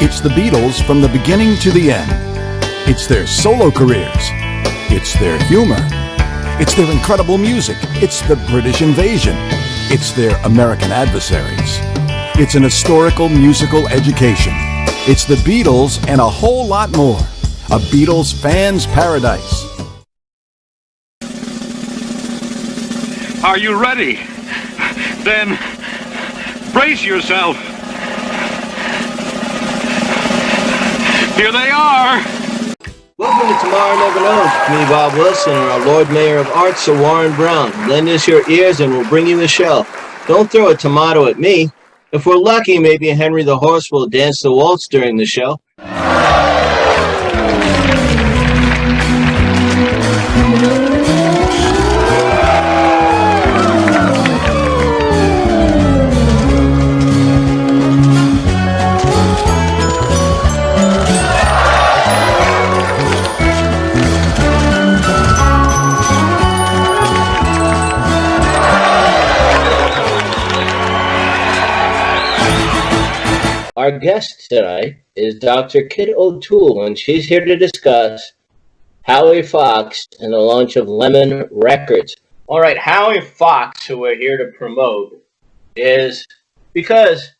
It's the Beatles from the beginning to the end. It's their solo careers. It's their humor. It's their incredible music. It's the British invasion. It's their American adversaries. It's an historical musical education. It's the Beatles and a whole lot more. A Beatles fan's paradise. Are you ready? Then brace yourself. Here they are. Welcome to Tomorrow Never Knows. Me, Bob Wilson, and our Lord Mayor of Arts, Sir Warren Brown. Lend us your ears and we'll bring you the show. Don't throw a tomato at me. If we're lucky, maybe Henry the Horse will dance the waltz during the show. Our guest tonight is Dr. Kit O'Toole, and she's here to discuss Howie Foxx and the launch of Lemmon Records. All right, Howie Foxx, who we're here to promote, is because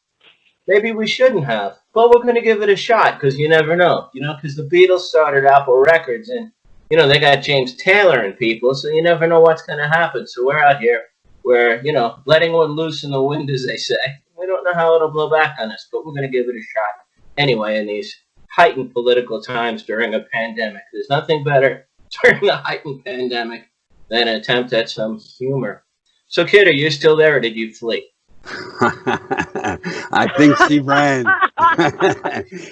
maybe we shouldn't have, but we're going to give it a shot because you never know, because the Beatles started Apple Records and, they got James Taylor and people, so you never know what's going to happen. So we're out here, we're, letting one loose in the wind, as they say. We don't know how it'll blow back on us, but we're going to give it a shot. Anyway, in these heightened political times during a pandemic, there's nothing better during a heightened pandemic than an attempt at some humor. So, Kid, are you still there or did you flee? I think she ran.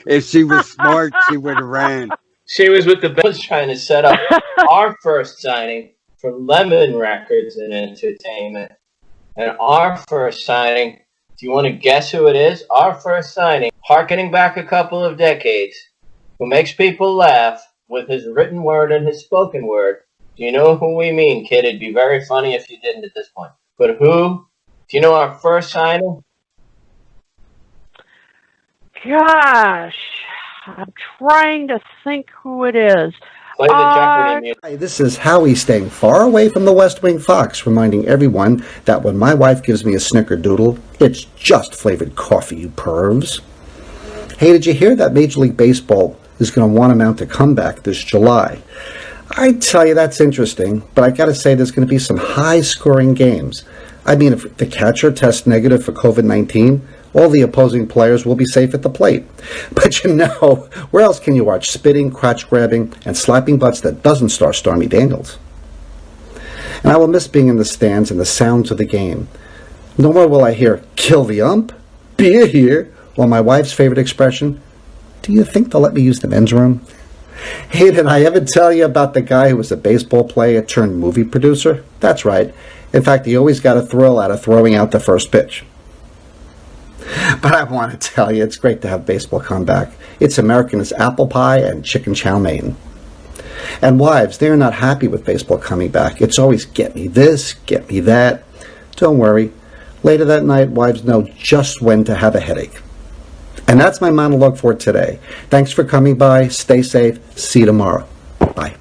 If she was smart, she would have ran. She was with the Beatles trying to set up our first signing for Lemmon Records and Entertainment. And our first signing, do you want to guess who it is? Our first signing, hearkening back a couple of decades, who makes people laugh with his written word and his spoken word. Do you know who we mean, Kid? It'd be very funny if you didn't at this point. But who? Do you know our first signing? Gosh, I'm trying to think who it is. Play the Jeopardy music. Hi, this is Howie staying far away from the West Wing Fox, reminding everyone that when my wife gives me a snickerdoodle, it's just flavored coffee, you pervs. Hey, did you hear that Major League Baseball is going to want to mount a comeback this July? I tell you, that's interesting, but I got to say there's going to be some high-scoring games. I mean, if the catcher tests negative for COVID-19, all the opposing players will be safe at the plate. But where else can you watch spitting, crotch grabbing, and slapping butts that doesn't star Stormy Daniels? And I will miss being in the stands and the sounds of the game. No more will I hear, "Kill the ump," "Beer here," or my wife's favorite expression, "Do you think they'll let me use the men's room?" Hey, did I ever tell you about the guy who was a baseball player turned movie producer? That's right. In fact, he always got a thrill out of throwing out the first pitch. But I want to tell you, it's great to have baseball come back. It's American as apple pie and chicken chow mein. And wives, they are not happy with baseball coming back. It's always, get me this, get me that. Don't worry. Later that night, wives know just when to have a headache. And that's my monologue for today. Thanks for coming by. Stay safe. See you tomorrow. Bye.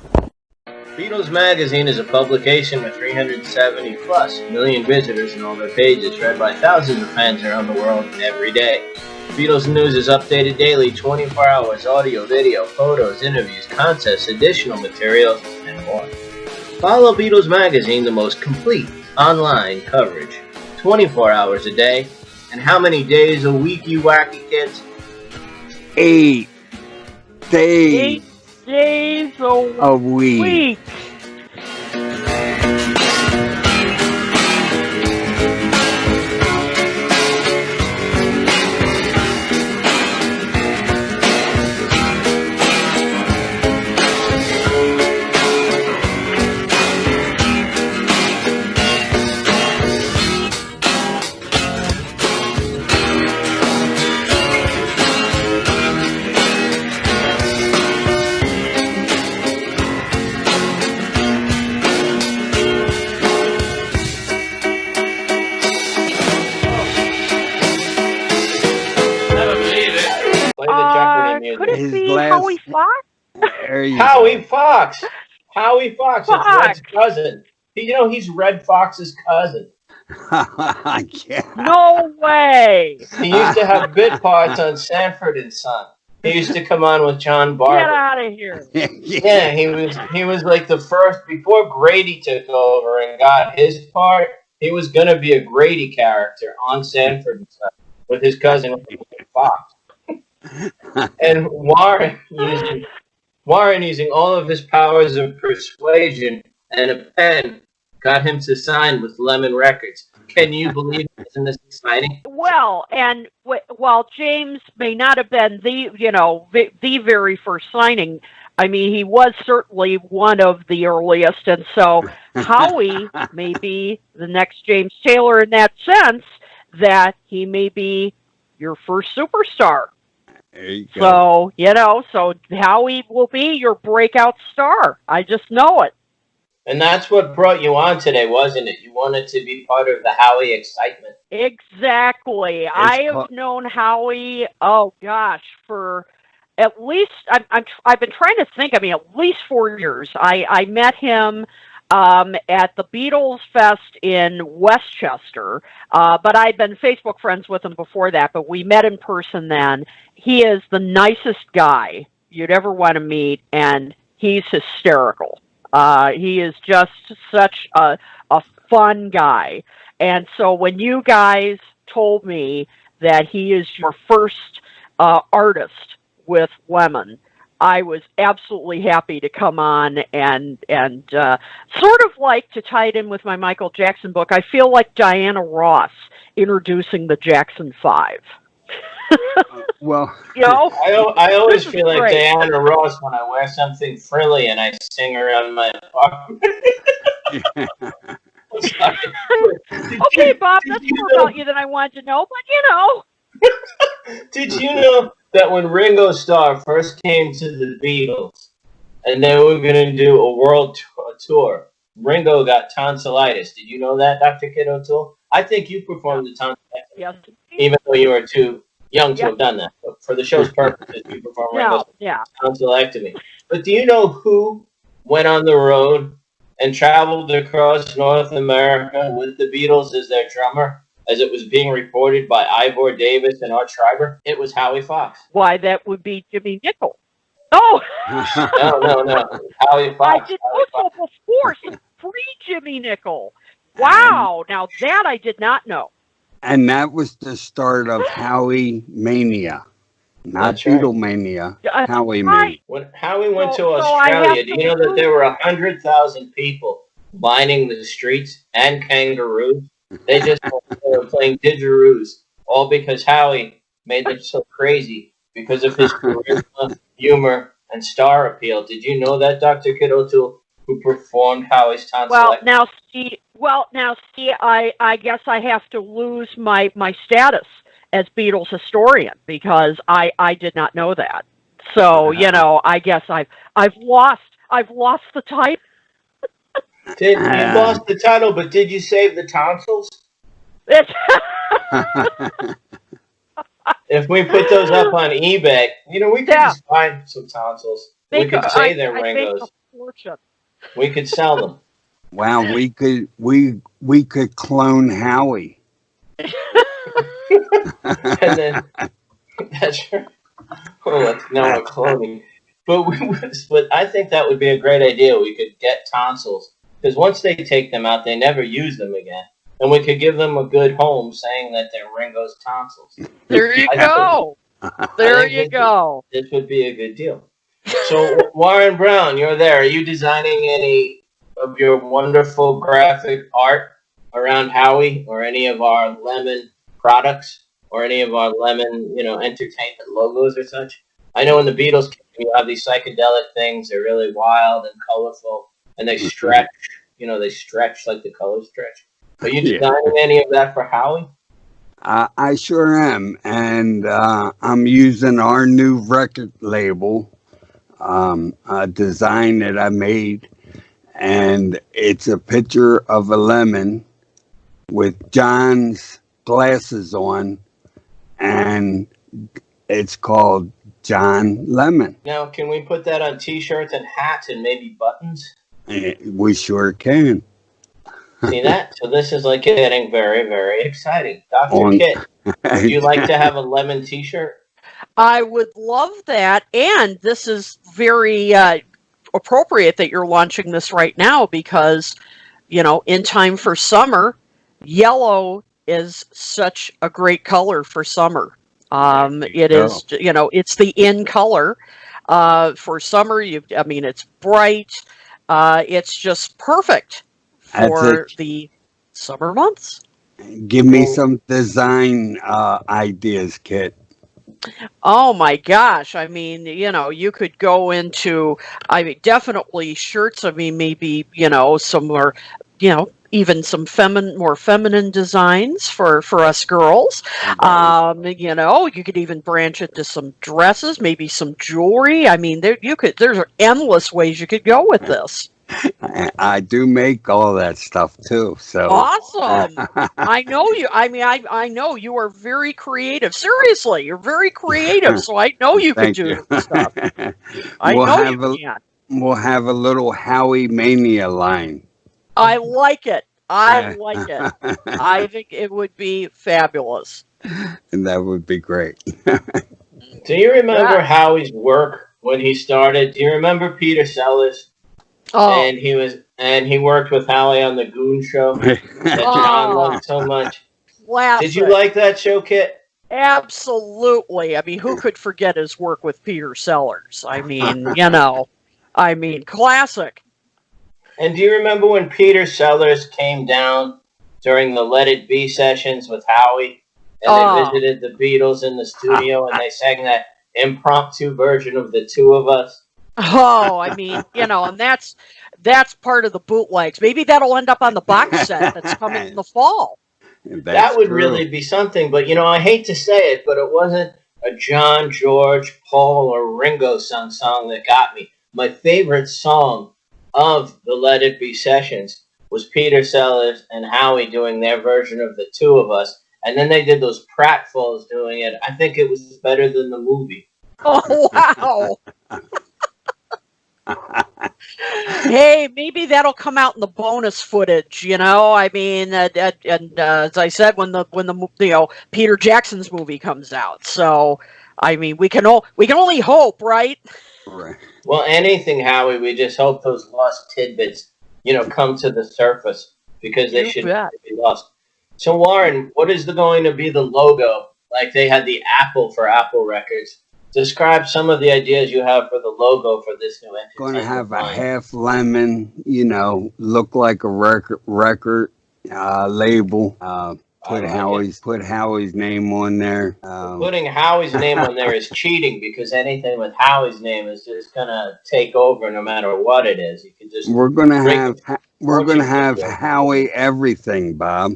Beatles Magazine is a publication with 370 plus million visitors and all their pages, read by thousands of fans around the world every day. Beatles news is updated daily, 24 hours, audio, video, photos, interviews, contests, additional materials, and more. Follow Beatles Magazine, the most complete online coverage, 24 hours a day. And how many days a week, you wacky kids? 8 days. 8 days a week. Play the Jeopardy Could music. it His be last. Howie Fox? There you Howie go. Fox. Howie Fox. It's Fox. Red's cousin. He's Red Fox's cousin. Yeah. No way. He used to have bit parts on Sanford and Son. He used to come on with John Get Barber. out of here. Yeah, he was like the first before Grady took over and got his part. He was gonna be a Grady character on Sanford and Son with his cousin Fox. And Warren using all of his powers of persuasion and a pen got him to sign with Lemmon Records. Can you believe it? Isn't this exciting? Well, and while James may not have been the very first signing, I mean, he was certainly one of the earliest, and so Howie may be the next James Taylor in that sense, that he may be your first superstar. There you go. So Howie will be your breakout star. I just know it. And that's what brought you on today, wasn't it? You wanted to be part of the Howie excitement. Exactly. I have known Howie, oh gosh, for at least I've been trying to think. I mean, at least 4 years. I met him at the Beatles Fest in Westchester, but I'd been Facebook friends with him before that. But we met in person then. He is the nicest guy you'd ever want to meet, and he's hysterical. He is just such a fun guy. And so when you guys told me that he is your first artist with Lemmon, I was absolutely happy to come on and sort of like, to tie it in with my Michael Jackson book, I feel like Diana Ross introducing the Jackson 5. Well, I always feel like great. Diana Ross when I wear something frilly and I sing around my apartment. Okay, Bob, that's more about you than I wanted to know, but Did you know that when Ringo Starr first came to the Beatles and they were going to do a world tour, Ringo got tonsillitis? Did you know that, Dr. Kid O'Toole? I think you performed the tonsillitis, yes. even though you were too young to have done that. But for the show's purposes, you performed Ringo's tonsillectomy. But do you know who went on the road and traveled across North America with the Beatles as their drummer, as it was being reported by Ivor Davis and Art Schreiber? It was Howie Fox. Why, that would be Jimmy Nicol. Oh! No. Howie Fox. I did also before, pre-Jimmy Nicol. Wow! Now that I did not know. and that was the start of Howie Mania. Not That's right. Beatle Mania, Howie Mania. When Howie went to So Australia, do you know that there were 100,000 people lining the streets and kangaroos? They just were playing didgeridoos, all because Howie made them so crazy because of his charisma, humor, and star appeal. Did you know that, Dr. Kid O'Toole, who performed Howie's tonsillectomy? Now see, I guess I have to lose my status as Beatles historian because I did not know that. So, you know, I guess I've lost the title. You lost the title, but did you save the tonsils? If we put those up on eBay, you know, we could just find some tonsils. We could say they're Ringo's. We could sell them. Wow, we could clone Howie. And then that's right. Oh, now I'm cloning. But I think that would be a great idea. We could get tonsils because once they take them out, they never use them again, and we could give them a good home, saying that they're Ringo's tonsils. There you go. There you go. This would be a good deal. So, Warren Brown, you're there. Are you designing any of your wonderful graphic art around Howie or any of our Lemmon products or any of our Lemmon, entertainment logos or such? I know in the Beatles Kingdom, you have these psychedelic things. They're really wild and colorful, and they stretch. They stretch like the colors stretch. Are you designing any of that for Howie? I sure am, and I'm using our new record label, a design that I made, and it's a picture of a lemon with John's glasses on, and It's called John Lemon. Now, can we put that on T-shirts and hats and maybe buttons? We sure can. See that? So this is like getting very, very exciting. Dr. Kit, would you like to have a lemon T-shirt? I would love that, and this is very appropriate that you're launching this right now because, in time for summer, yellow is such a great color for summer. It is, it's the in color for summer. It's bright. It's just perfect for the summer months. Give me some design ideas, Kit. Oh my gosh. You could go into, definitely shirts. Maybe, some more, even some more feminine designs for us girls. Right. You could even branch it to some dresses, maybe some jewelry. There's endless ways you could go with this. I do make all that stuff too. So awesome! I know you. I know you are very creative. Seriously, you're very creative. So I know you can do this stuff. We'll have a little Howie Mania line. I like it. I like it. I think it would be fabulous. And that would be great. Do you remember Howie's work when he started? Do you remember Peter Sellers? Oh. And he worked with Howie on the Goon Show that John loved so much. Classic. Did you like that show, Kit? Absolutely. Who could forget his work with Peter Sellers? Classic. And do you remember when Peter Sellers came down during the Let It Be sessions with Howie? And they visited the Beatles in the studio and they sang that impromptu version of The Two of Us? Oh, and that's part of the bootlegs. Maybe that'll end up on the box set that's coming in the fall. That would really be something. But, I hate to say it, but it wasn't a John, George, Paul, or Ringo song that got me. My favorite song of the Let It Be sessions was Peter Sellers and Howie doing their version of The Two of Us. And then they did those pratfalls doing it. I think it was better than the movie. Oh, wow. Hey, maybe that'll come out in the bonus footage, and as I said, when the Peter Jackson's movie comes out. So, we can only hope, right? Right. Well, anything, Howie. We just hope those lost tidbits, come to the surface because they should be lost. So, Warren, what is going to be the logo? Like they had the apple for Apple Records. Describe some of the ideas you have for the logo for this new entity. Going to have a half lemon, look like a record label. Put Howie's name on there. Putting Howie's name on there is cheating because anything with Howie's name is just gonna take over no matter what it is. You can just we're gonna have Howie everything, Bob.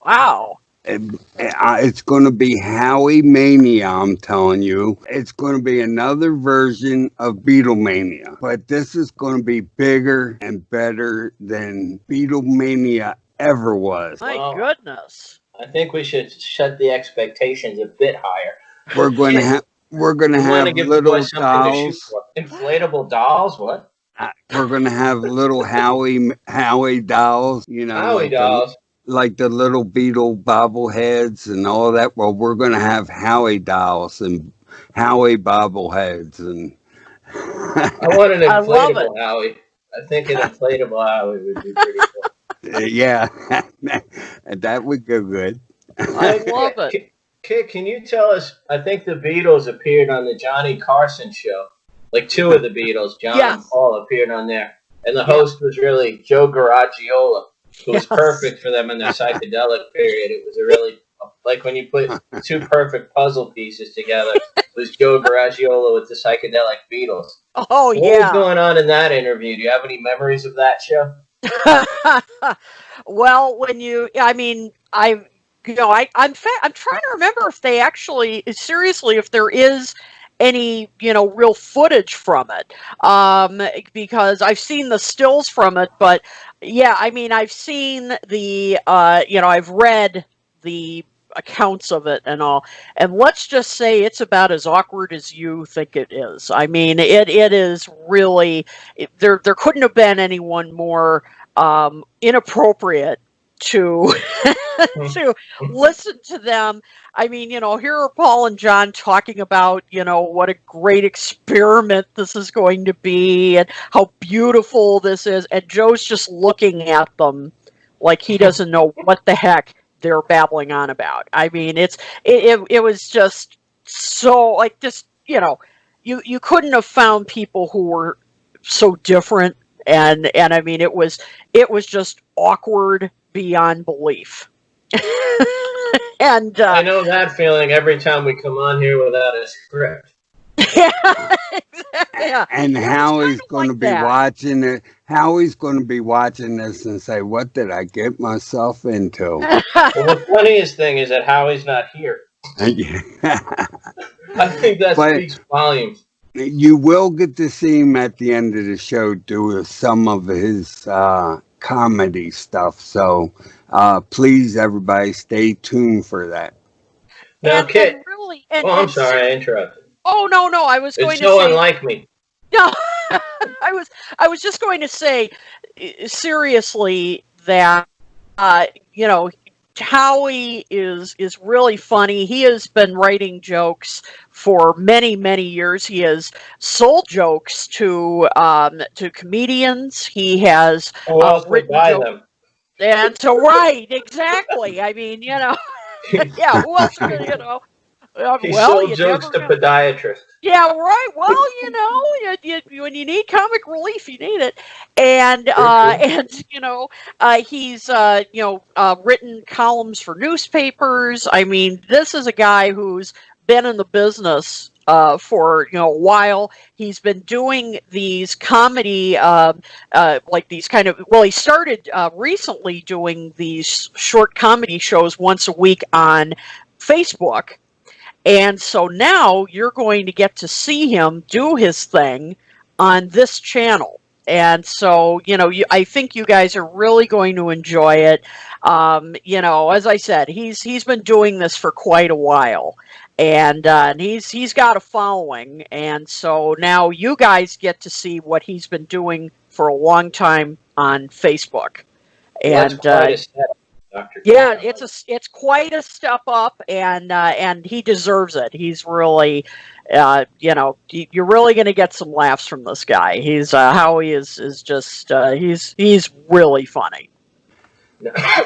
Wow. It's going to be Howie Mania, I'm telling you. It's going to be another version of Beatlemania. But this is going to be bigger and better than Beatlemania ever was. My goodness. I think we should set the expectations a bit higher. We're going to have little dolls. Inflatable dolls? What? We're going to have little Howie dolls. Howie dolls. Like the little Beatle bobbleheads and all that. Well, we're going to have Howie dolls and Howie bobbleheads. And I want an inflatable Howie. I think an inflatable Howie would be pretty cool. Yeah, that would go good. I love it. Kit, can you tell us, I think the Beatles appeared on the Johnny Carson show. Like two of the Beatles, John and Paul, appeared on there. And the host was really Joe Garagiola. It was perfect for them in their psychedelic period. It was a really, like when you put two perfect puzzle pieces together, it was Joe Garagiola with the psychedelic Beatles. Oh, What was going on in that interview? Do you have any memories of that show? Well, I'm trying to remember if they actually, seriously, if there is any, real footage from it, because I've seen the stills from it, but yeah, I've seen the, I've read the accounts of it and all. And let's just say it's about as awkward as you think it is. I mean, it is really, there couldn't have been anyone more inappropriate to to listen to them. I mean, here are Paul and John talking about, what a great experiment this is going to be and how beautiful this is. And Joe's just looking at them like he doesn't know what the heck they're babbling on about. I mean, it was just so like this, you couldn't have found people who were so different. And I mean, it was just awkward beyond belief. And I know that feeling every time we come on here without a script. Yeah. And Howie's going to be watching it. Howie's going to be watching this and say, "What did I get myself into?" Well, the funniest thing is that Howie's not here. I think that speaks volumes. You will get to see him at the end of the show do some of his comedy stuff. So please, everybody, stay tuned for that. Now, Kit. I'm sorry, I interrupted. Oh no, I was going to say. It's so unlike me. No, I was just going to say, seriously, that Howie is really funny. He has been writing jokes for many, many years. He has sold jokes to comedians. He has written jokes. And so, right, exactly. I mean, yeah, who else, He sold jokes to podiatrists. Yeah, right. Well, when you need comic relief, you need it, and he's written columns for newspapers. I mean, this is a guy who's been in the business for a while. He's been doing these comedy, like these kind of. Well, he started recently doing these short comedy shows once a week on Facebook. And so now you're going to get to see him do his thing on this channel. And so, I think you guys are really going to enjoy it. As I said, he's been doing this for quite a while. And he's got a following. And so now you guys get to see what he's been doing for a long time on Facebook. And yeah, it's quite a step up, and he deserves it. He's really, you're really going to get some laughs from this guy. He's Howie is just he's really funny.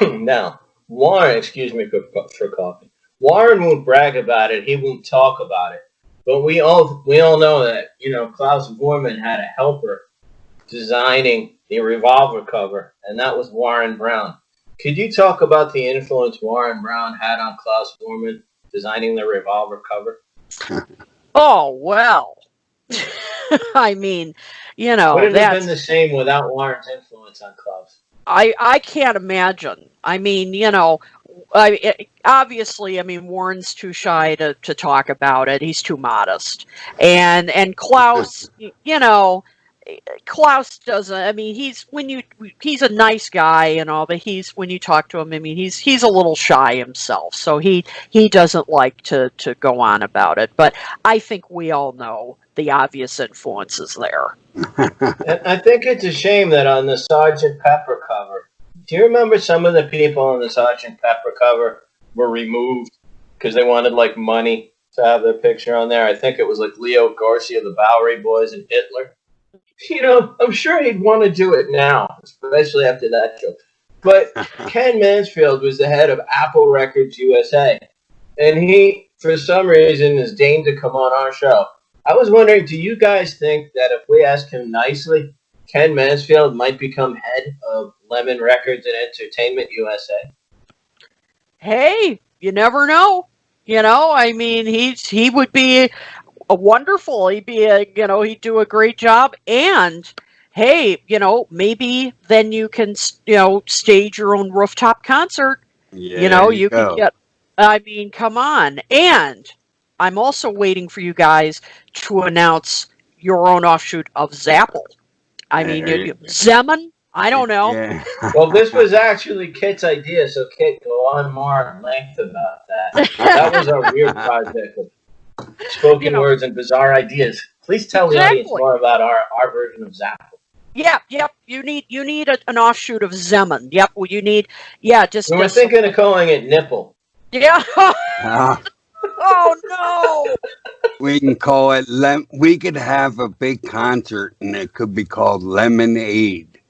Now, Warren, excuse me for coughing. Warren won't brag about it. He won't talk about it. But we all know that Klaus Voormann had a helper designing the Revolver cover, and that was Warren Brown. Could you talk about the influence Warren Brown had on Klaus Voormann designing the Revolver cover? Oh, well. I mean, would it have been the same without Warren's influence on Klaus? I can't imagine. I mean, obviously, Warren's too shy to talk about it. He's too modest. And Klaus, Klaus doesn't. He's a nice guy and all, but when you talk to him, he's a little shy himself, so he doesn't like to go on about it. But I think we all know the obvious influences there. I think it's a shame that on the Sgt. Pepper cover, do you remember some of the people on the Sgt. Pepper cover were removed because they wanted money to have their picture on there? I think it was Leo Garcia, the Bowery Boys, and Hitler. I'm sure he'd want to do it now, especially after that joke. But Ken Mansfield was the head of Apple Records USA, and he, for some reason, has deigned to come on our show. I was wondering, do you guys think that if we ask him nicely, Ken Mansfield might become head of Lemmon Records and Entertainment USA? Hey, you never know. He would be wonderful. He'd be he'd do a great job. And hey, maybe then you can stage your own rooftop concert. Yeah, you can get. Come on. And I'm also waiting for you guys to announce your own offshoot of Zapple. Zeman I don't know. Yeah. Well, this was actually Kit's idea, so Kit, go on more at length about that. That was our weird project of spoken words and bizarre ideas. Please tell the audience more about our version of Zapple. Yep. You need an offshoot of Zeman. Yep. Well, you need just. We were thinking of calling it Nipple. Yeah. Uh, Oh no. we can call it we could have a big concert and it could be called Lemonade.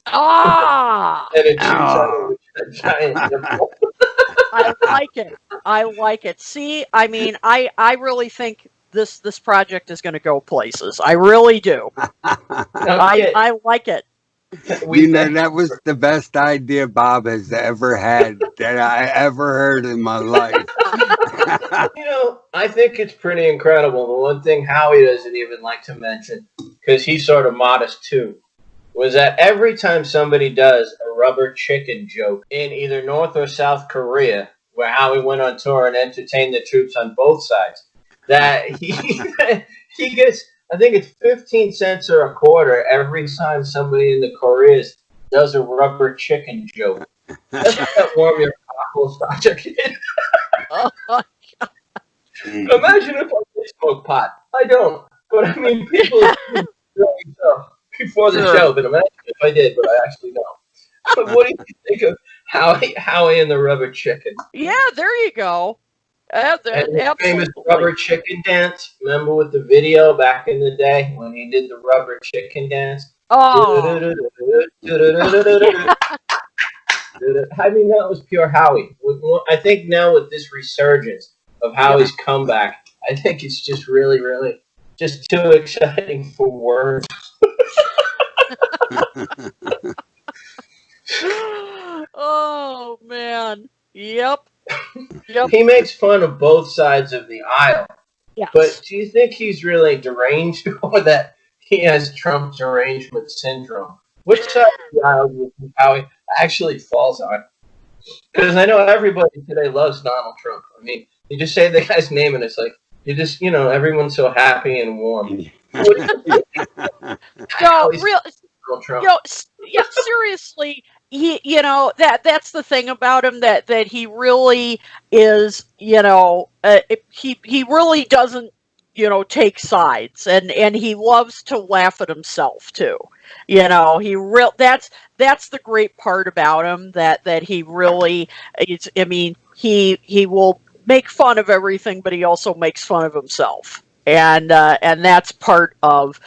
Ah. And it's a giant nipple. I like it. See, I mean, I really think this project is going to go places. I really do. I like it. That was the best idea Bob has ever had that I ever heard in my life. I think it's pretty incredible. The one thing Howie doesn't even like to mention, because he's sort of modest too, was that every time somebody does a rubber chicken joke in either North or South Korea, where Howie went on tour and entertained the troops on both sides, that he gets, I think it's 15 cents or a quarter every time somebody in the Koreas does a rubber chicken joke. That's that warm your cockles, Dr. Kid. Oh, Imagine if I smoke pot. I don't. But I mean, people before the show, but imagine if I did, but I actually don't. What do you think of Howie and the rubber chicken? Yeah, there you go. And the famous rubber chicken dance. Remember with the video back in the day when he did the rubber chicken dance? Oh. I mean, that was pure Howie. I think now with this resurgence of Howie's comeback, I think it's just really, really just too exciting for words. Oh man. Yep. He makes fun of both sides of the aisle. Yes. But do you think he's really deranged, or that he has Trump derangement syndrome? Which side of the aisle do you think Howie actually falls on? Because I know everybody today loves Donald Trump. I mean, you just say the guy's name and it's like, you just, everyone's so happy and warm. Seriously, that's the thing about him, that he really is, he really doesn't, take sides, and he loves to laugh at himself too. That's the great part about him, that he really, he will make fun of everything, but he also makes fun of himself. And that's part of,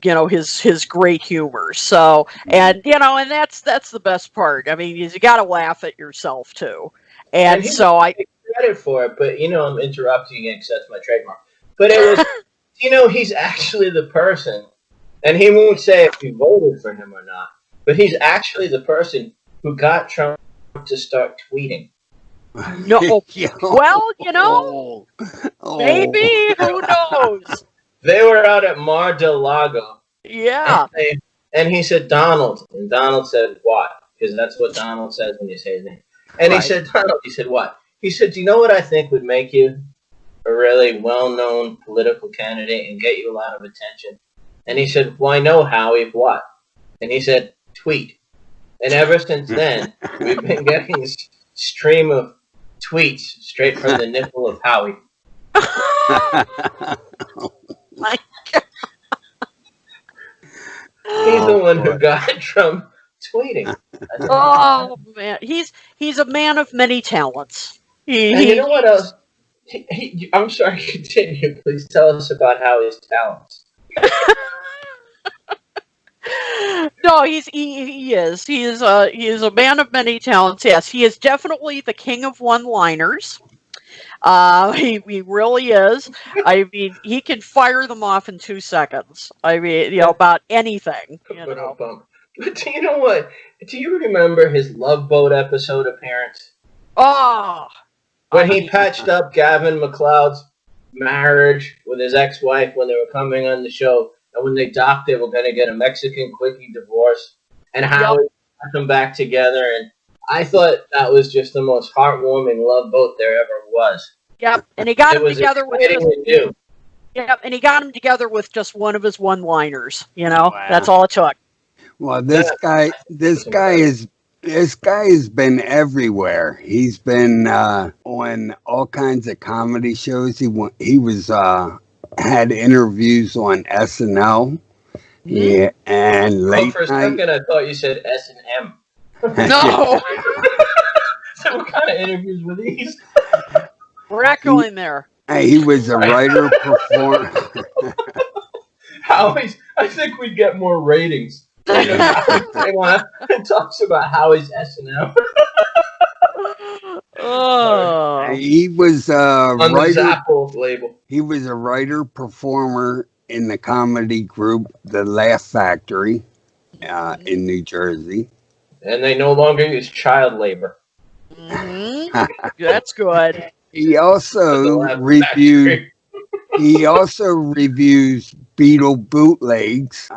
his great humor. So, and that's the best part. I mean, you got to laugh at yourself too. And so I take credit for it, but I'm interrupting you because that's my trademark. But it was, he's actually the person, and he won't say if we voted for him or not, but he's actually the person who got Trump to start tweeting. No, well, maybe, who knows? They were out at Mar-a-Lago. Yeah. And he said, Donald. And Donald said, what? Because that's what Donald says when you say his name. And He said, Donald. He said, what? He said, do you know what I think would make you a really well-known political candidate and get you a lot of attention? And he said, well, I know, Howie, what? And he said, tweet. And ever since then, we've been getting this stream of tweets straight from the nipple of Howie. My God. He's the one who got Trump tweeting. Oh man, he's a man of many talents. You know what else? I'm sorry, continue. Please tell us about Howie's talents. No, he is. He is a man of many talents. Yes, he is definitely the king of one-liners. He really is. I mean, he can fire them off in 2 seconds. I mean, about anything. But do you know what? Do you remember his Love Boat episode appearance? Oh, when he patched up Gavin McLeod's marriage with his ex-wife when they were coming on the show, and when they docked, they were going to get a Mexican quickie divorce, and how he got them back together. And I thought that was just the most heartwarming Love Boat there ever was. Yep, and he got him together with just, and he got him together with just one of his one-liners. Wow. That's all it took. Well, this guy has been everywhere. He's been on all kinds of comedy shows. He was had interviews on SNL. Yeah, and late for a night. second, I thought you said S&M. No, So what kind of interviews were these? we're not going there. He was a writer performer. I think we'd get more ratings. It talks about Howie's S&M Oh, He was a on the writer. Zapple label. He was a writer performer in the comedy group The Laugh Factory in New Jersey. And they no longer use child labor. that's good. He also reviewed. He also reviews Beatle bootlegs.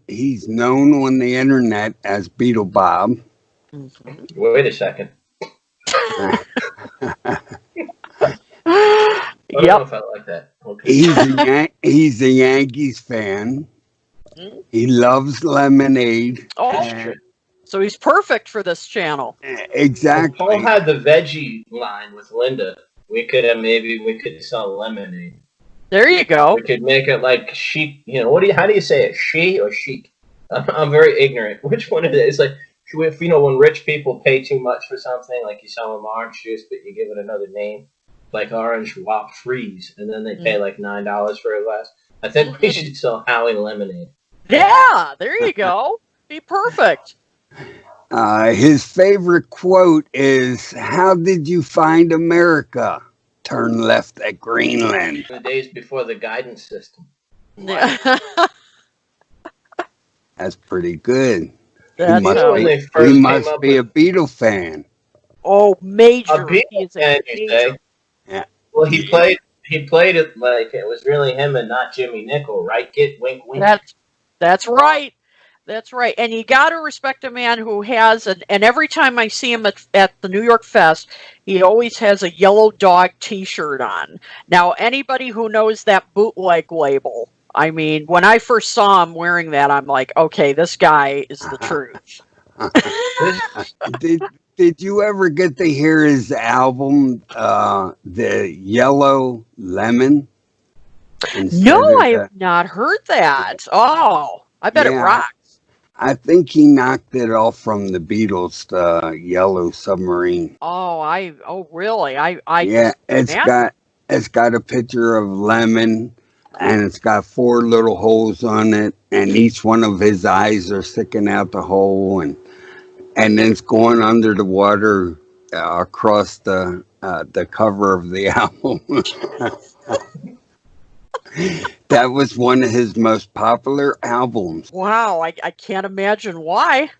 He's known on the internet as Beatle Bob. Wait a second. I don't know if I like that. Okay. He's a Yankees fan. He loves lemonade. Oh, so he's perfect for this channel. Exactly. If Paul had the veggie line with Linda, we could sell lemonade. There you go. We could make it like chic. How do you say it? She or chic? I'm very ignorant. Which one it is? It's like, if when rich people pay too much for something, like you sell them orange juice, but you give it another name, like Orange Wop Freeze, and then they pay like $9 for a glass. I think we should sell Howie lemonade. Yeah, there you go. Be perfect. His favorite quote is, "How did you find America? Turn left at Greenland." The days before the guidance system. Yeah. That's pretty good. That's he must be a Beatle fan. Oh, major. A Beatle fan, you say? Yeah. Well, he played it like it was really him and not Jimmy Nicol, right? Get wink, wink. That's right. That's right. And you got to respect a man who has, and every time I see him at the New York Fest, he always has a Yellow Dog t-shirt on. Now, anybody who knows that bootleg label, I mean, when I first saw him wearing that, I'm like, okay, this guy is the truth. Did you ever get to hear his album, The Yellow Lemon? No, I have not heard that. Oh, I bet it rocks. I think he knocked it off from the Beatles, the Yellow Submarine. Oh, really? It's got a picture of lemon, and it's got 4 little holes on it, and each one of his eyes are sticking out the hole, and then it's going under the water across the cover of the album. That was one of his most popular albums. Wow, I can't imagine why.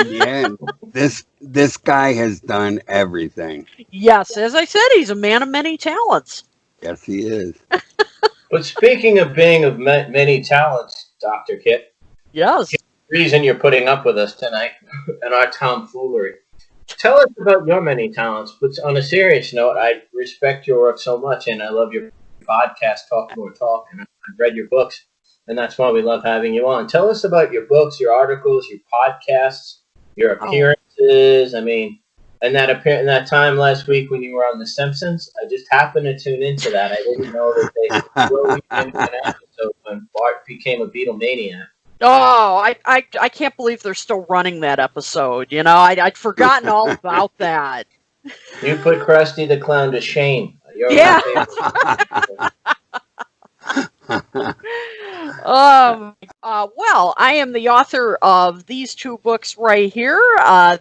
Yeah, this guy has done everything. Yes, as I said, he's a man of many talents. Yes, he is. But speaking of being of many talents, Dr. Kit. Yes. The reason you're putting up with us tonight and our tomfoolery. Tell us about your many talents. But on a serious note, I respect your work so much, and I love your podcast, Talk More Talk, and I've read your books, and that's why we love having you on. Tell us about your books, your articles, your podcasts, your appearances. I mean, and that time last week when you were on The Simpsons, I just happened to tune into that. I didn't know that they wrote into an episode when Bart became a Beatle maniac. Oh, I can't believe they're still running that episode. You know, I'd forgotten all about that. You put Krusty the Clown to shame. Yeah. Well, I am the author of these 2 books right here.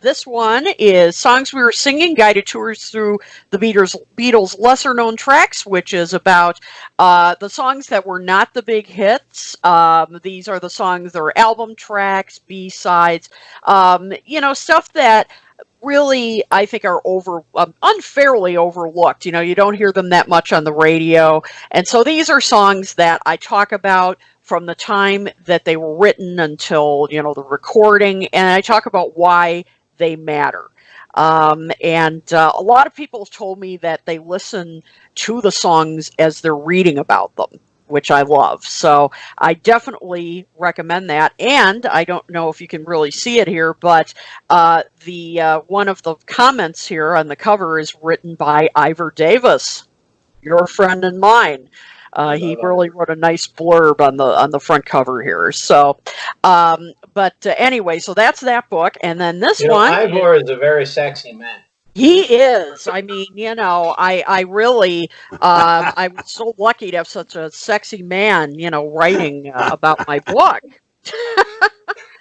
This one is Songs We Were Singing, Guided Tours Through the Beatles' Lesser-Known Tracks, which is about the songs that were not the big hits. These are the songs that are album tracks, B-sides, stuff that really, I think, are unfairly overlooked. You know, you don't hear them that much on the radio. And so these are songs that I talk about from the time that they were written until, the recording. And I talk about why they matter. And a lot of people have told me that they listen to the songs as they're reading about them. which I love. So I definitely recommend that. And I don't know if you can really see it here, but the one of the comments here on the cover is written by Ivor Davis, your friend and mine. He really wrote a nice blurb on the front cover here. So, but anyway, so that's that book, and then this one. Ivor is a very sexy man. He is. I mean, I really, I was so lucky to have such a sexy man, writing about my book.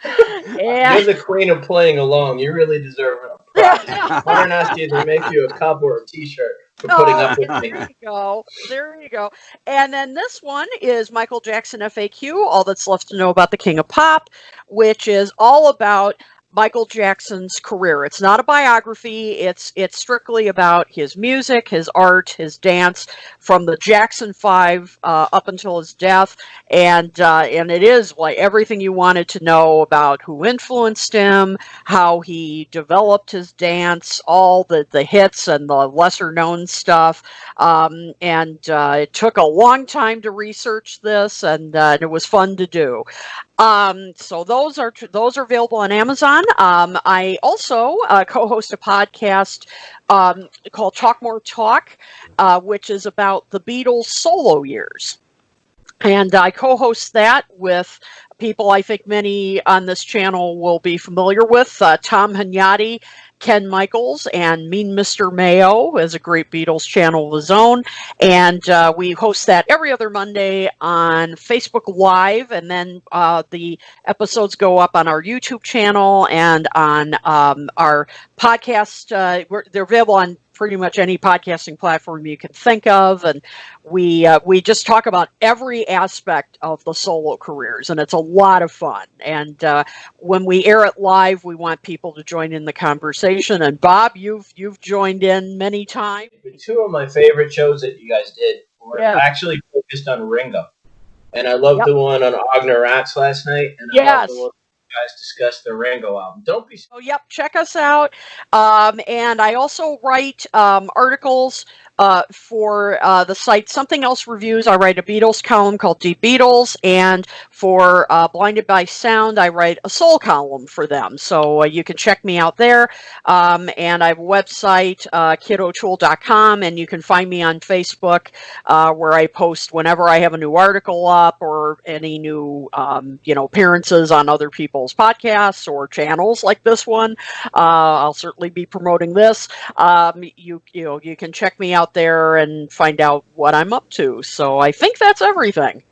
You're the queen of playing along. You really deserve a prize. Why don't I ask you to make you a cup or a T-shirt for putting up with me? There you go. There you go. And then this one is Michael Jackson FAQ, All That's Left to Know About the King of Pop, which is all about Michael Jackson's career. It's not a biography. It's strictly about his music, his art, his dance from the Jackson 5 up until his death, and it is like everything you wanted to know about who influenced him, how he developed his dance, all the hits and the lesser known stuff. And it took a long time to research this, and it was fun to do. So those are available on Amazon. I also co-host a podcast called Talk More Talk, which is about the Beatles solo years. And I co-host that with people I think many on this channel will be familiar with. Tom Hagnotti, Ken Michaels, and Mean Mr. Mayo has a great Beatles channel of his own. And we host that every other Monday on Facebook Live. And then the episodes go up on our YouTube channel and on our podcast. They're available on pretty much any podcasting platform you can think of, and we just talk about every aspect of the solo careers, and it's a lot of fun. And when we air it live, we want people to join in the conversation. And Bob, you've joined in many times. Two of my favorite shows that you guys did were actually focused on Ringo, and I loved the one on Agner Rats last night, and I loved the one guys discuss the Ringo album. Don't be. Oh, yep. Check us out. And I also write articles for the site Something Else Reviews. I write a Beatles column called Deep Beatles, and for Blinded by Sound, I write a soul column for them. So you can check me out there. And I have a website, kidotool.com, and you can find me on Facebook, where I post whenever I have a new article up or any new, appearances on other people's podcasts or channels like this one. I'll certainly be promoting this. You can check me out there and find out what I'm up to. So I think that's everything.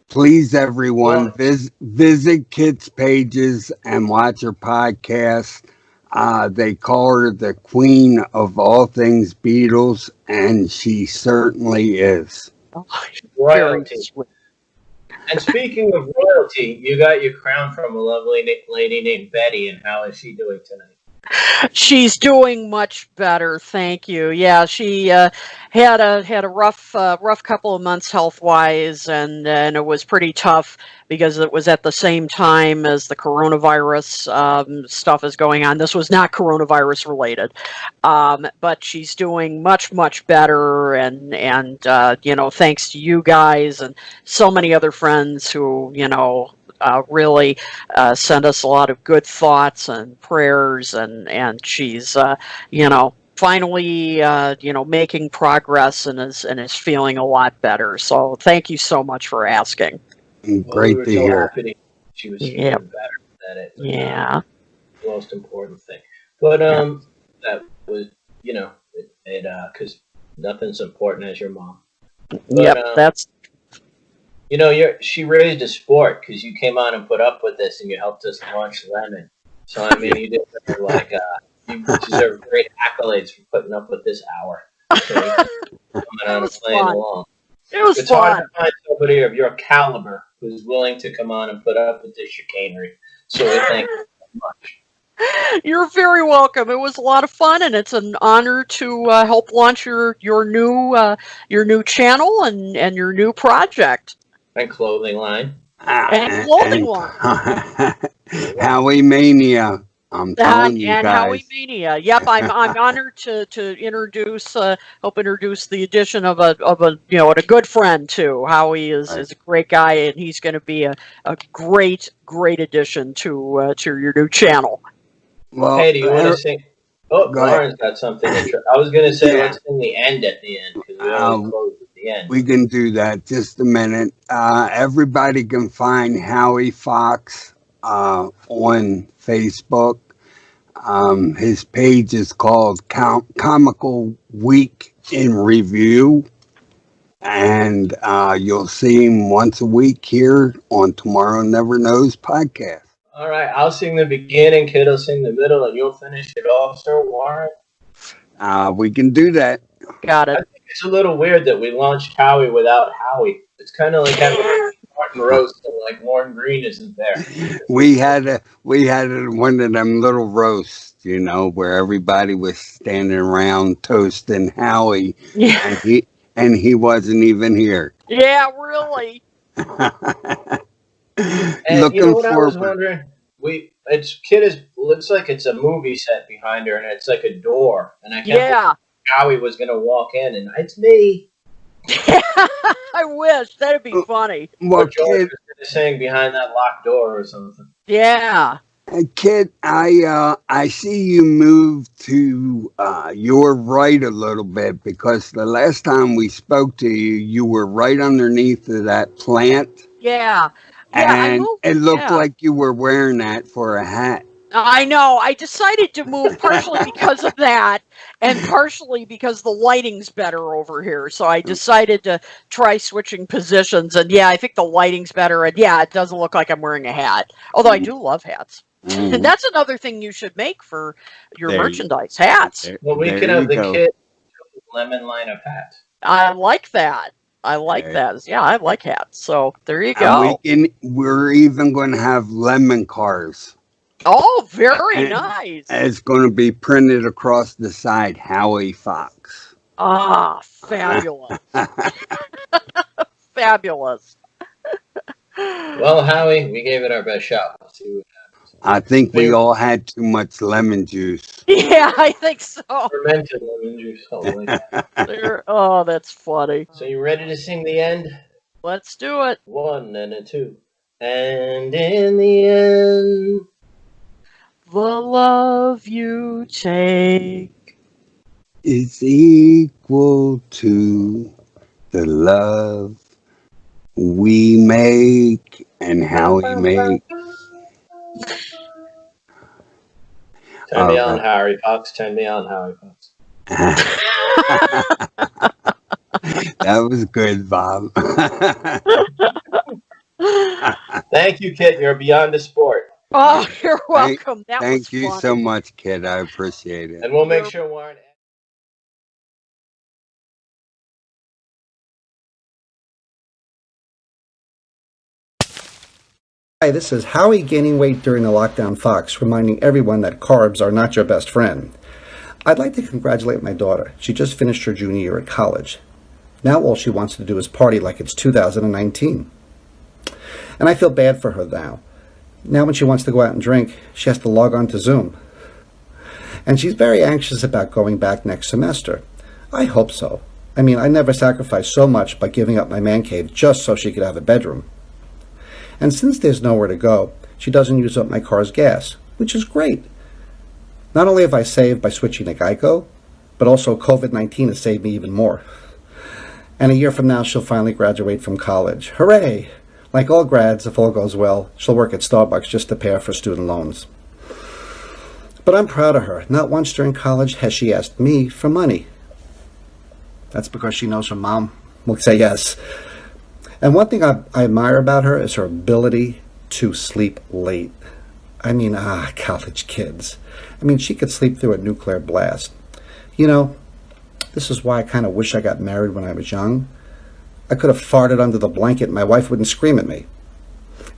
Please, everyone, visit Kit's pages and watch her podcast. They call her the queen of all things Beatles, and she certainly is. Royalty. And speaking of royalty, you got your crown from a lovely lady named Betty, and how is she doing tonight? She's doing much better, thank you. Yeah, she had a rough couple of months health-wise, and it was pretty tough because it was at the same time as the coronavirus stuff is going on. This was not coronavirus related, but she's doing much better, and thanks to you guys and so many other friends who really send us a lot of good thoughts and prayers, and she's finally making progress and is feeling a lot better. So thank you so much for asking. Great to hear. She was feeling better than it. Yeah, the most important thing. But that was because nothing's important as your mom. But, that's. She raised a sport because you came on and put up with this, and you helped us launch Lemon. So I mean, you deserve you deserve great accolades for putting up with this hour. So coming on and playing along. It was it's fun. Hard to find somebody of your caliber who's willing to come on and put up with this chicanery. So we thank you so much. You're very welcome. It was a lot of fun, and it's an honor to help launch your new channel and your new project. And clothing line. And clothing line. Howie Mania. I'm telling you And Howie guys. Mania. Yep, I'm honored to introduce introduce the addition of a a good friend too. Howie is a great guy, and he's going to be a great addition to your new channel. Well, Hey, do you want to sing? Oh, go ahead. Lauren's got something. I was going to say, Yeah. let's sing the end at the end because we always close at the end. We can do that. Just a minute. Everybody can find Howie Fox on Facebook. His page is called Comical Week in Review. And you'll see him once a week here on Tomorrow Never Knows podcast. All right, I'll sing the beginning, Kid will sing the middle, and you'll finish it off, Sir Warren. We can do that. Got it. I think it's a little weird that we launched Howie without Howie. It's kind of like having Martin roast and like Lauren Green isn't there. We had one of them little roasts, where everybody was standing around toasting Howie, and he wasn't even here. Yeah, really. And Looking you know what I was forward. wondering? Looks like it's a movie set behind her, and it's like a door. And I can't believe Howie was gonna walk in, and it's me. I wish that'd be funny. Well, Or George was gonna sing behind that locked door or something. Yeah. Kid, I see you move to your right a little bit because the last time we spoke to you, you were right underneath of that plant. Yeah. And it looked like you were wearing that for a hat. I know. I decided to move partially because of that, and partially because the lighting's better over here. So I decided to try switching positions. And I think the lighting's better. And it doesn't look like I'm wearing a hat. Although I do love hats. And that's another thing you should make for your merchandise, hats. Well, we can have the Kid Lemmon line of hats. I like that. I like that. Yeah, I like hats. So there you go. We're even going to have lemon cars. Oh, very nice. It's going to be printed across the side, Howie Fox. Ah, fabulous. Fabulous. Well, Howie, we gave it our best shot. Let's see what happens. I think we all had too much lemon juice. Yeah, I think so. Fermented lemon juice. Holy Oh, that's funny. So you ready to sing the end? Let's do it. 1 and a 2. And in the end, the love you take is equal to the love we make and how we make. Turn me on, Howie Fox. Turn me on, Howie Fox. That was good, Bob. Thank you, Kit. You're beyond the sport. Oh, you're welcome. Thank you so much, kid. I appreciate it. And we'll make sure Warren. Hi, this is Howie gaining weight during the lockdown Fox, reminding everyone that carbs are not your best friend. I'd like to congratulate my daughter. She just finished her junior year at college. Now all she wants to do is party like it's 2019. And I feel bad for her now. Now when she wants to go out and drink, she has to log on to Zoom. And she's very anxious about going back next semester. I hope so. I mean, I never sacrificed so much by giving up my man cave just so she could have a bedroom. And since there's nowhere to go, she doesn't use up my car's gas, which is great. Not only have I saved by switching to Geico, but also COVID-19 has saved me even more. And a year from now, she'll finally graduate from college. Hooray! Like all grads, if all goes well, she'll work at Starbucks just to pay off her student loans. But I'm proud of her. Not once during college has she asked me for money. That's because she knows her mom will say yes. And one thing I admire about her is her ability to sleep late. I mean, college kids. I mean, she could sleep through a nuclear blast. You know, this is why I kind of wish I got married when I was young. I could have farted under the blanket and my wife wouldn't scream at me.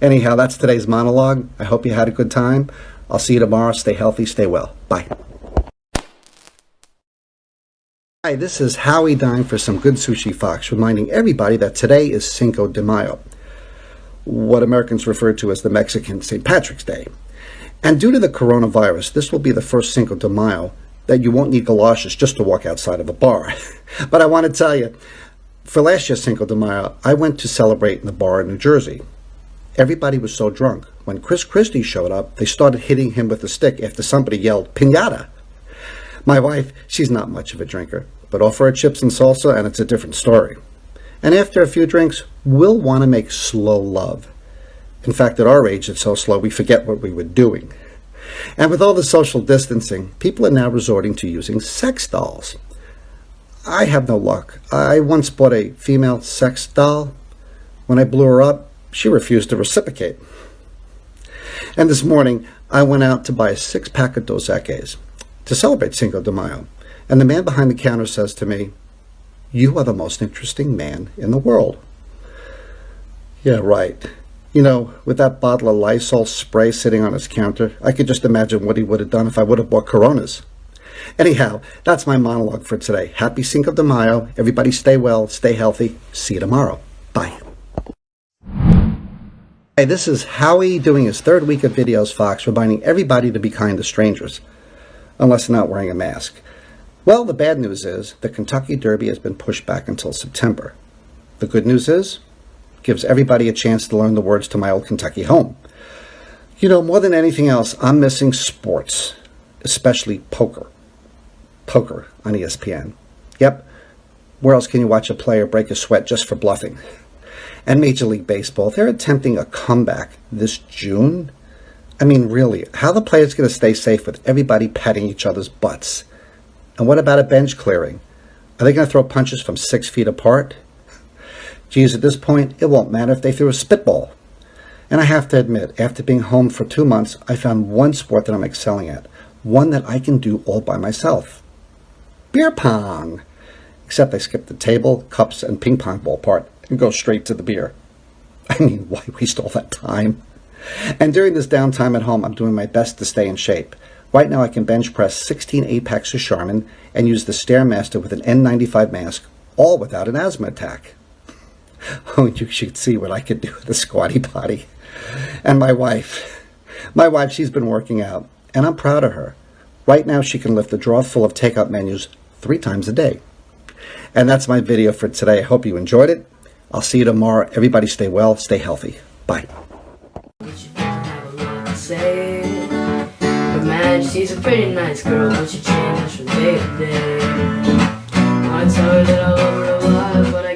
Anyhow, that's today's monologue. I hope you had a good time. I'll see you tomorrow. Stay healthy, stay well. Bye. Hi, this is Howie dying for some good sushi Fox, reminding everybody that today is Cinco de Mayo, what Americans refer to as the Mexican St. Patrick's Day. And due to the coronavirus, this will be the first Cinco de Mayo that you won't need galoshes just to walk outside of a bar. But I want to tell you, for last year's Cinco de Mayo, I went to celebrate in a bar in New Jersey. Everybody was so drunk. When Chris Christie showed up, they started hitting him with a stick after somebody yelled, "Piñata!" My wife, she's not much of a drinker, but offer her chips and salsa and it's a different story. And after a few drinks, we'll want to make slow love. In fact, at our age, it's so slow we forget what we were doing. And with all the social distancing, people are now resorting to using sex dolls. I have no luck. I once bought a female sex doll. When I blew her up, she refused to reciprocate. And this morning, I went out to buy a 6-pack of Dos Equis to celebrate Cinco de Mayo. And the man behind the counter says to me, "You are the most interesting man in the world." Yeah, right. You know, with that bottle of Lysol spray sitting on his counter, I could just imagine what he would have done if I would have bought Coronas. Anyhow, that's my monologue for today. Happy Cinco de Mayo. Everybody stay well, stay healthy. See you tomorrow. Bye. Hey, this is Howie doing his third week of videos, Fox, reminding everybody to be kind to strangers, unless they're not wearing a mask. Well, the bad news is the Kentucky Derby has been pushed back until September. The good news is gives everybody a chance to learn the words to my old Kentucky home. You know, more than anything else, I'm missing sports, especially poker. Poker on ESPN. Yep. Where else can you watch a player break a sweat just for bluffing? And Major League Baseball, they're attempting a comeback this June. I mean, really, how are the players going to stay safe with everybody patting each other's butts? And what about a bench clearing? Are they going to throw punches from 6 feet apart? Geez, at this point, it won't matter if they threw a spitball. And I have to admit, after being home for 2 months, I found one sport that I'm excelling at. One that I can do all by myself. Beer pong. Except I skip the table, cups, and ping pong ball part and go straight to the beer. I mean, why waste all that time? And during this downtime at home, I'm doing my best to stay in shape. Right now, I can bench press 16 8-packs of Charmin and use the Stairmaster with an N95 mask, all without an asthma attack. Oh, you should see what I could do with a squatty potty. And my wife, she's been working out, and I'm proud of her. Right now, she can lift a drawer full of takeout menus 3 times a day. And that's my video for today. I hope you enjoyed it. I'll see you tomorrow. Everybody stay well, stay healthy. Bye. But man, she's a pretty nice girl, but she changes from day to day. I wanna tell her that I love her a lot, but I